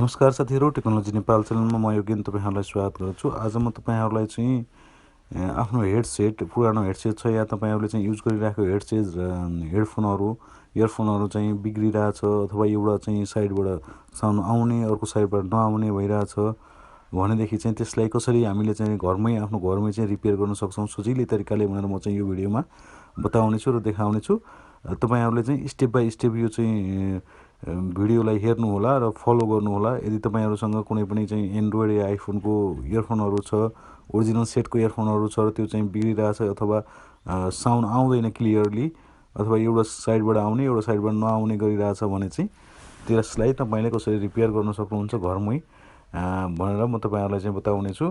नमस्कार साथीहरु, टेक्नोलोजी नेपाल च्यानलमा म योगेन तपाईहरुलाई स्वागत गर्छु। आज म तपाईहरुलाई चाहिँ आफ्नो हेडसेट, पुरानो हेडसेट छ या तपाईहरुले चाहिँ युज गरिरहेको हेडसेट, हेडफोनहरु, इयरफोनहरु चाहिँ बिग्रिरहेछ अथवा एउटा चाहिँ साइडबाट साउन्ड आउने, अर्को साइडबाट नआउने भइरहेछ भनेदेखि चाहिँ त्यसलाई कसरी हामीले चाहिँ आफ्नो घरमै चाहिँ रिपेयर गर्न सक्छौं सजिलै तरिकाले भनेर म चाहिँ यो भिडियोमा बताउने छु र देखाउने छु। तपाईहरुले चाहिँ स्टेप बाइ स्टेप यो चाहिँ भिडियोलाई हेर्नु होला र फलो गर्नु होला। यदि तपाईहरुसँग कुनै पनि चाहिँ एन्ड्रोइड या आइफोनको इयरफोनहरु छ, ओरिजिनल सेटको इयरफोनहरु छ र त्यो चाहिँ बिग्रिरहेछ अथवा साउन्ड आउँदैन क्लियरली अथवा एउटा साइडबाट आउने एउटा साइडबाट नआउने गरिरहेछ भने चाहिँ त्यसलाई तपाईले कसरी रिपेयर गर्न सक्नुहुन्छ घरमै भनेर म तपाईहरुलाई चाहिँ बताउने छु।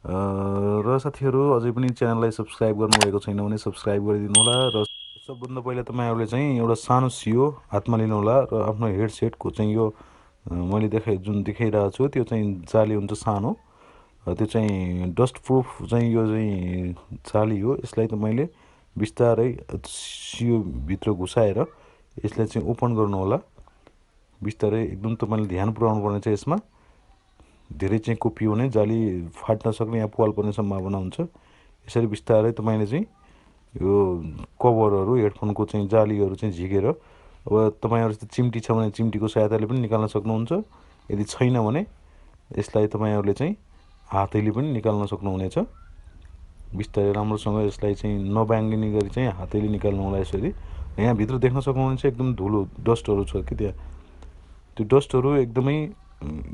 र साथीहरु, अझै पनि च्यानललाई सब्स्क्राइब गर्नुभएको छैन भने सब्स्क्राइब गरिदिनु होला र सबभन्दा पहिला तपाईहरुले चाहिँ एउटा सानो सियो हातमा लिनु होला र आफ्नो हेडसेटको चाहिँ यो मैले जुन देखाइरहेको छु त्यो चाहिँ जाली हुन्छ सानो, त्यो चाहिँ डस्ट प्रुफ चाहिँ यो चाहिँ जाली हो। यसलाई तपाईले बिस्तारै सियो भित्र घुसाएर यसलाई चाहिँ ओपन गर्नु होला बिस्तारै। एकदम तपाईले ध्यान पुर्याउनु पर्ने छ यसमा। धेरै चाहिँ कोपियो भने जाली फाट्न सक्ने या पाल पर्ने सम्भावना हुन्छ। यसरी बिस्तारै तपाईले चाहिँ यो कभरहरु, हेडफोनको चाहिँ जालीहरु चाहिँ झिकेर, अब तपाईहरुसित चिम्टी छ भने चिम्टीको सहायताले पनि निकाल्न सक्नुहुन्छ। यदि छैन भने यसलाई तपाईहरुले चाहिँ हातैले पनि निकाल्न सक्नुहुनेछ। बिस्तारै राम्रोसँग यसलाई चाहिँ नबाङ्गिने गरी चाहिँ हातैले निकाल्नु होला यसरी। यहाँ भित्र देख्न सक्नुहुनेछ एकदम धुलो डस्टहरु छ के त्यहाँ। त्यो डस्टहरु एकदमै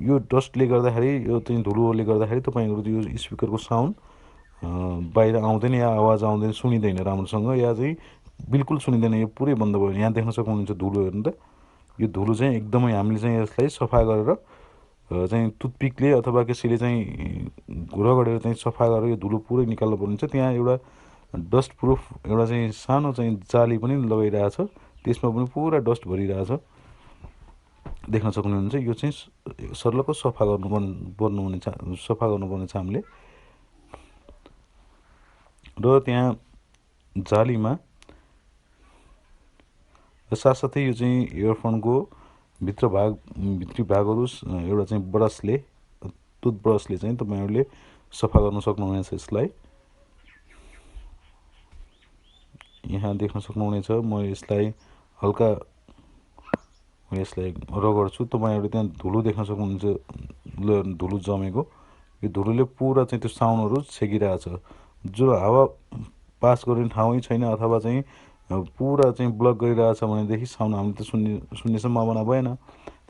यो डस्टले गर्दाखेरि, यो चाहिँ धुलोले गर्दाखेरि तपाईहरुको यो स्पिकरको साउन्ड बाहिर आउँदैन या आवाज आउँदैन, सुनिदैन राम्रोसँग, या चाहिँ बिल्कुल सुनिदैन। यो पुरै बन्द भयो। यहाँ देख्न सक्नुहुन्छ धुलो, हेर्नु त। यो धुलो चाहिँ एकदमै हामीले चाहिँ यसलाई सफा गरेर चाहिँ टुथपिकले अथवा कसैले चाहिँ रगडेर चाहिँ सफा गरेर यो धुलो पुरै निकाल्नु पर्ने छ। त्यहाँ एउटा डस्ट प्रुफ एउटा चाहिँ सानो चाहिँ जाली पनि लगाइरहेछ, त्यसमा पनि पुरा डस्ट भरिरहेछ, देख्न सक्नुहुन्छ। यो चाहिँ सर्लक्क सफा गर्नुपर्ने छ हामीले। र त्यहाँ जालीमा साथसाथै यो चाहिँ इयरफोनको भित्री भागहरु एउटा चाहिँ ब्रसले, टुथब्रसले चाहिँ तपाईहरुले सफा गर्न सक्नुहुनेछ यसलाई। यहाँ देख्न सक्नुहुनेछ म यसलाई हल्का यसलाई रगड्छु। तपाईहरुले त्यहाँ धुलो देख्न सक्नुहुन्छ, धुलो जमेको। यो धुलोले पुरा चाहिँ त्यो साउन्डहरु छेकिरहेछ। जो हावा पास गर्ने ठाउँै छैन अथवा चाहिँ पुरा चाहिँ ब्लक गरिरहेछ भनेदेखि साउन्ड हामीले त सुन्ने सम्भावना भएन।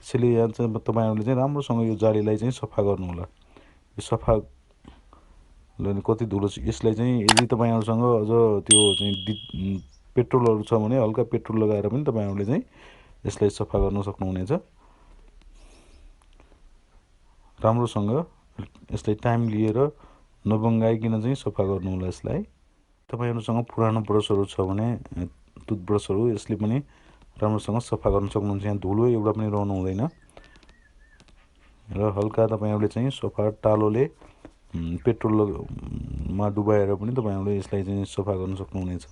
त्यसैले यहाँ चाहिँ तपाईहरुले चाहिँ राम्रोसँग यो जालीलाई चाहिँ सफा गर्नु होला। यो सफा कति धुलो यसलाई चाहिँ यदि तपाईहरुसँग अझ त्यो चाहिँ पेट्रोलहरु छ भने हल्का पेट्रोल लगाएर पनि तपाईहरुले चाहिँ यसलाई सफा गर्न सक्नुहुनेछ। राम्रोसँग यसलाई टाइम लिएर नबङ्गाइकिन चाहिँ सफा गर्नु होला यसलाई। तपाईहरुसँग पुरानो ब्रशहरु छ भने, टुथब्रशहरु, यसले पनि राम्रोसँग सफा गर्न सक्नुहुन्छ। यहाँ धुलो एउटा पनि रहनु हुँदैन र हल्का तपाईहरुले चाहिँ सफा टालोले पेट्रोलमा डुबाएर पनि तपाईहरुले यसलाई चाहिँ सफा गर्न सक्नुहुनेछ।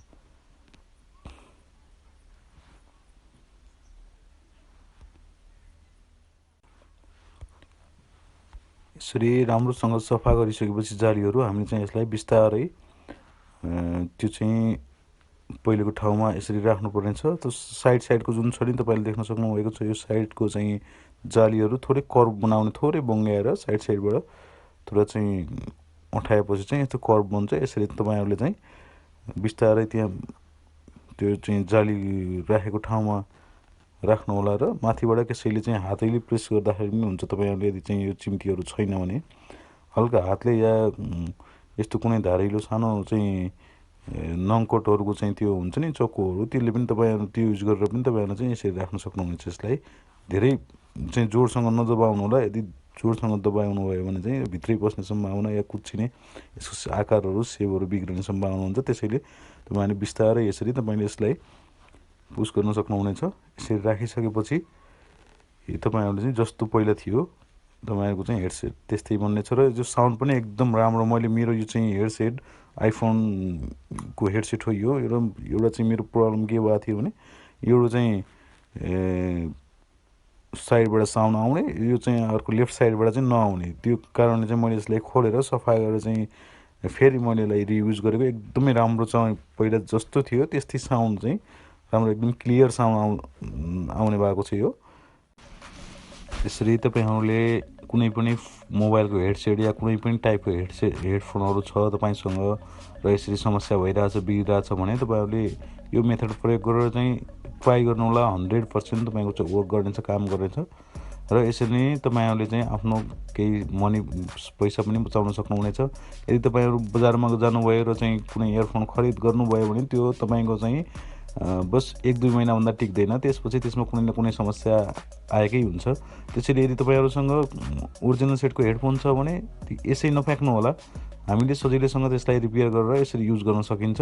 यसरी राम्रोसँग सफा गरिसकेपछि जालीहरु हामीले चाहिँ यसलाई बिस्तारै त्यो चाहिँ पहिलेको ठाउँमा यसरी राख्नुपर्ने छ। त्यो साइडको जुन छ नि तपाईले देख्न सक्नुभएको छ, यो साइडको चाहिँ जालीहरु थोरै कर्भ बनाउने, थोरै बङ्गाएर साइडबाट थोरै चाहिँ उठाएपछि चाहिँ यस्तो कर्भ बन्छ। यसरी तपाईहरुले चाहिँ बिस्तारै त्यहाँ त्यो चाहिँ जाली राखेको ठाउँमा राख्नु होला र माथिबाट कसैले चाहिँ हातैले प्रेस गर्दाखेरि पनि हुन्छ। तपाईहरुले यदि चाहिँ यो चिम्टीहरु छैन भने हल्का हातले या यस्तो कुनै धारिलो सानो चाहिँ नङकोटहरुको चाहिँ त्यो हुन्छ नि चक्कुहरु, त्यसले पनि तपाईहरु त्यो युज गरेर पनि तपाईहरुले चाहिँ यसरी राख्न सक्नुहुन्छ। यसलाई धेरै चाहिँ जोडसँग नदबाउनु होला। यदि जोडसँग दबाउनु भयो भने चाहिँ भित्रै पस्ने सम्भावना या कुच्चिने, यसको आकारहरु सेपहरु बिग्रिने सम्भावना हुन्छ। त्यसैले तपाईले बिस्तारै यसरी तपाईले यसलाई पुश गर्न सक्नुहुनेछ। यसरी राखिसकेपछि तपाईहरुले चाहिँ जस्तो पहिला थियो तपाईहरुको चाहिँ हेडसेट त्यस्तै बन्ने छ र यो साउन्ड पनि एकदम राम्रो। मैले मेरो यो चाहिँ हेडसेट आइफोन को हेडसेट हो यो। एउटा चाहिँ मेरो प्रब्लम के भएको थियो भने एउटा चाहिँ साइडबाट साउन्ड आउने, यो चाहिँ अर्को लेफ्ट साइडबाट चाहिँ नआउने। त्यो कारणले चाहिँ मैले यसलाई खोलेर सफा गरेर चाहिँ फेरि मैले यसलाई रियुज गरेको। एकदमै राम्रो छ, पहिला जस्तो थियो त्यस्तै साउन्ड चाहिँ राम्रो, एकदम क्लियर साउन्ड आउने भएको छ यो। यसरी तपाईँहरूले कुनै पनि मोबाइलको हेडसेट या कुनै पनि टाइपको हेडफोनहरू छ तपाईँसँग र यसरी समस्या भइरहेछ, बिग्रिरहेछ भने तपाईँहरूले यो मेथड प्रयोग गरेर चाहिँ ट्राई गर्नु होला। 100% तपाईँको चाहिँ वर्क गर्नेछ, काम गर्नेछ। र यसरी नै तपाईँहरूले चाहिँ आफ्नो केही पैसा पनि बचाउन सक्नुहुनेछ। यदि तपाईँहरू बजारमा जानुभयो र चाहिँ कुनै इयरफोन खरिद गर्नुभयो भने त्यो तपाईँको चाहिँ बस 1-2 महिनाभन्दा टिक्दैन, त्यसपछि त्यसमा कुनै न कुनै समस्या आएकै हुन्छ। त्यसैले यदि तपाईँहरूसँग ओरिजिनल सेटको हेडफोन छ भने यसै नफ्याँक्नु होला। हामीले सजिलैसँग त्यसलाई रिपेयर गरेर यसरी युज गर्न सकिन्छ।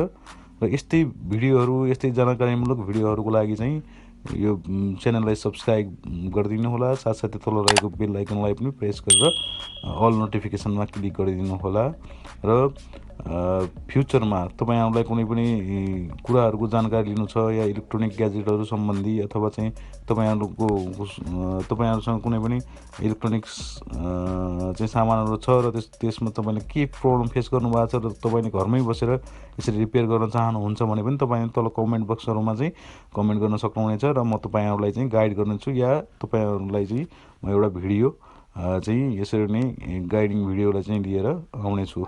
र यस्तै भिडियोहरू, यस्तै जानकारीमूलक भिडियोहरूको लागि चाहिँ यो च्यानललाई सब्सक्राइब गरिदिनु होला। साथसाथै तल रहेको बेल आइकनलाई पनि प्रेस गरेर अल नोटिफिकेसनमा क्लिक गरिदिनु होला। र फ्युचरमा तपाईँहरूलाई कुनै पनि कुराहरूको जानकारी लिनु छ या इलेक्ट्रोनिक ग्याजेटहरू सम्बन्धी, अथवा चाहिँ तपाईँहरूसँग कुनै पनि इलेक्ट्रोनिक्स चाहिँ सामानहरू छ र त्यसमा तपाईँले के प्रब्लम फेस गर्नुभएको छ र तपाईँले घरमै बसेर यसरी रिपेयर गर्न चाहनुहुन्छ भने पनि तपाईँले तल कमेन्ट बक्सहरूमा चाहिँ कमेन्ट गर्न सक्नुहुनेछ र म तपाईँहरूलाई चाहिँ गाइड गर्नेछु, या तपाईँहरूलाई चाहिँ म एउटा भिडियो चाहिँ यसरी नै गाइडिङ भिडियोलाई चाहिँ लिएर आउनेछु।